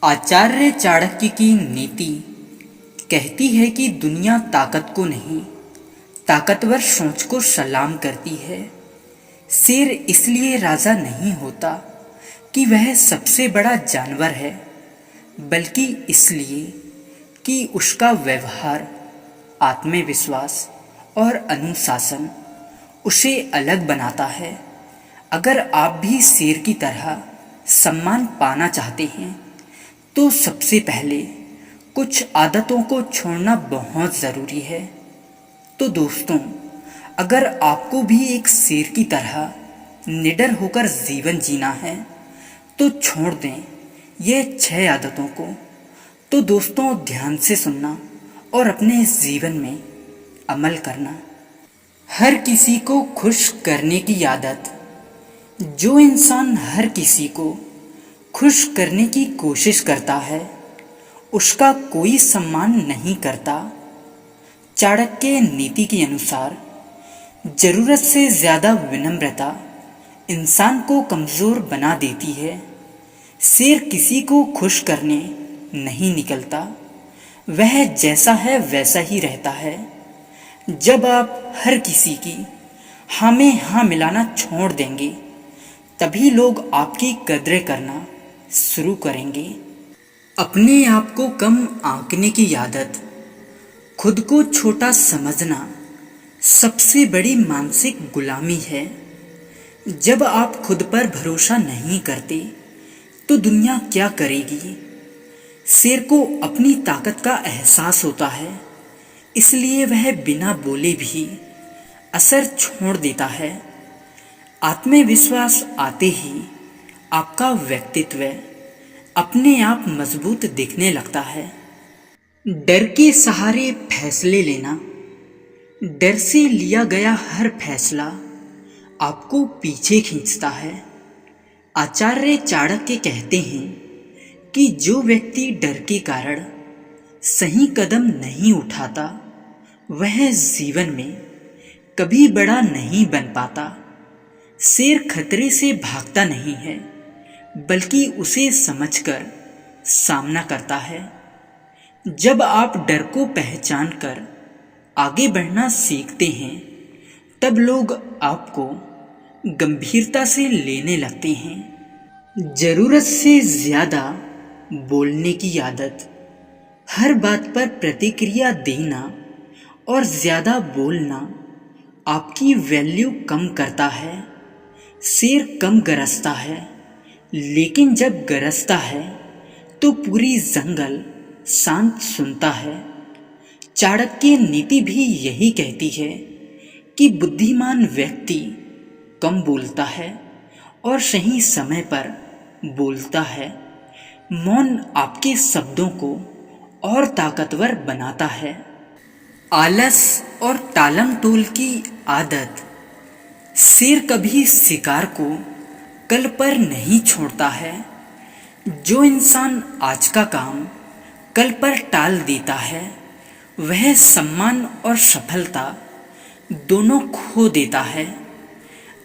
आचार्य चाणक्य की नीति कहती है कि दुनिया ताकत को नहीं, ताकतवर सोच को सलाम करती है। शेर इसलिए राजा नहीं होता कि वह सबसे बड़ा जानवर है, बल्कि इसलिए कि उसका व्यवहार, आत्मविश्वास और अनुशासन उसे अलग बनाता है। अगर आप भी शेर की तरह सम्मान पाना चाहते हैं तो सबसे पहले कुछ आदतों को छोड़ना बहुत ज़रूरी है। तो दोस्तों, अगर आपको भी एक शेर की तरह निडर होकर जीवन जीना है तो छोड़ दें ये 6 आदतों को। तो दोस्तों, ध्यान से सुनना और अपने जीवन में अमल करना। हर किसी को खुश करने की आदत। जो इंसान हर किसी को खुश करने की कोशिश करता है उसका कोई सम्मान नहीं करता। चाणक्य नीति के अनुसार जरूरत से ज़्यादा विनम्रता इंसान को कमज़ोर बना देती है। शेर किसी को खुश करने नहीं निकलता, वह जैसा है वैसा ही रहता है। जब आप हर किसी की हाँ में हाँ मिलाना छोड़ देंगे तभी लोग आपकी कदरें करना शुरू करेंगे। अपने आप को कम आंकने की आदत। खुद को छोटा समझना सबसे बड़ी मानसिक गुलामी है। जब आप खुद पर भरोसा नहीं करते तो दुनिया क्या करेगी। शेर को अपनी ताकत का एहसास होता है, इसलिए वह बिना बोले भी असर छोड़ देता है। आत्मविश्वास आते ही आपका व्यक्तित्व अपने आप मजबूत दिखने लगता है। डर के सहारे फैसले लेना। डर से लिया गया हर फैसला आपको पीछे खींचता है। आचार्य चाणक्य कहते हैं कि जो व्यक्ति डर के कारण सही कदम नहीं उठाता वह जीवन में कभी बड़ा नहीं बन पाता। शेर खतरे से भागता नहीं है, बल्कि उसे समझकर सामना करता है। जब आप डर को पहचान कर आगे बढ़ना सीखते हैं तब लोग आपको गंभीरता से लेने लगते हैं। जरूरत से ज़्यादा बोलने की आदत। हर बात पर प्रतिक्रिया देना और ज़्यादा बोलना आपकी वैल्यू कम करता है। शेर कम गरजता है, लेकिन जब गरजता है तो पूरी जंगल शांत सुनता है। चाणक्य नीति भी यही कहती है कि बुद्धिमान व्यक्ति कम बोलता है और सही समय पर बोलता है। मौन आपके शब्दों को और ताकतवर बनाता है। आलस और टालम टोल की आदत। शेर कभी शिकार को कल पर नहीं छोड़ता है। जो इंसान आज का काम कल पर टाल देता है वह सम्मान और सफलता दोनों खो देता है।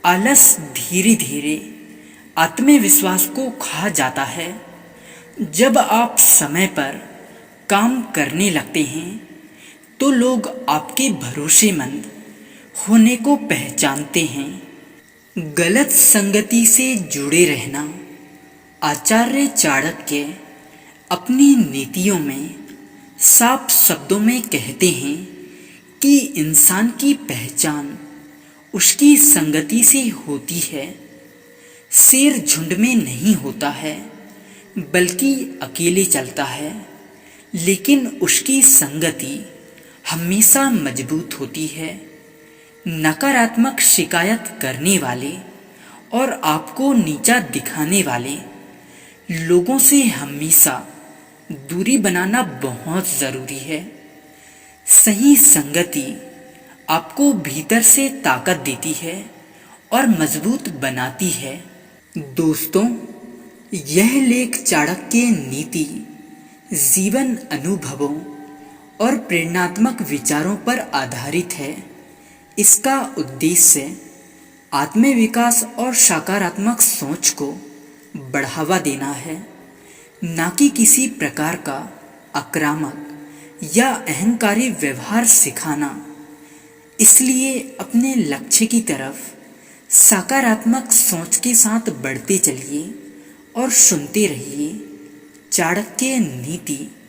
आलस धीरे धीरे आत्मविश्वास को खा जाता है। जब आप समय पर काम करने लगते हैं तो लोग आपके भरोसेमंद होने को पहचानते हैं। गलत संगति से जुड़े रहना। आचार्य चाणक्य अपनी नीतियों में साफ शब्दों में कहते हैं कि इंसान की पहचान उसकी संगति से होती है। शेर झुंड में नहीं होता है, बल्कि अकेले चलता है, लेकिन उसकी संगति हमेशा मजबूत होती है। नकारात्मक शिकायत करने वाले और आपको नीचा दिखाने वाले लोगों से हमेशा दूरी बनाना बहुत ज़रूरी है। सही संगति आपको भीतर से ताकत देती है और मजबूत बनाती है। दोस्तों, यह लेख चाणक्य नीति, जीवन अनुभवों और प्रेरणात्मक विचारों पर आधारित है। इसका उद्देश्य आत्मविकास और सकारात्मक सोच को बढ़ावा देना है। ना कि किसी प्रकार का आक्रामक या अहंकारी व्यवहार सिखाना। इसलिए अपने लक्ष्य की तरफ सकारात्मक सोच के साथ बढ़ते चलिए और सुनते रहिए चाणक्य नीति।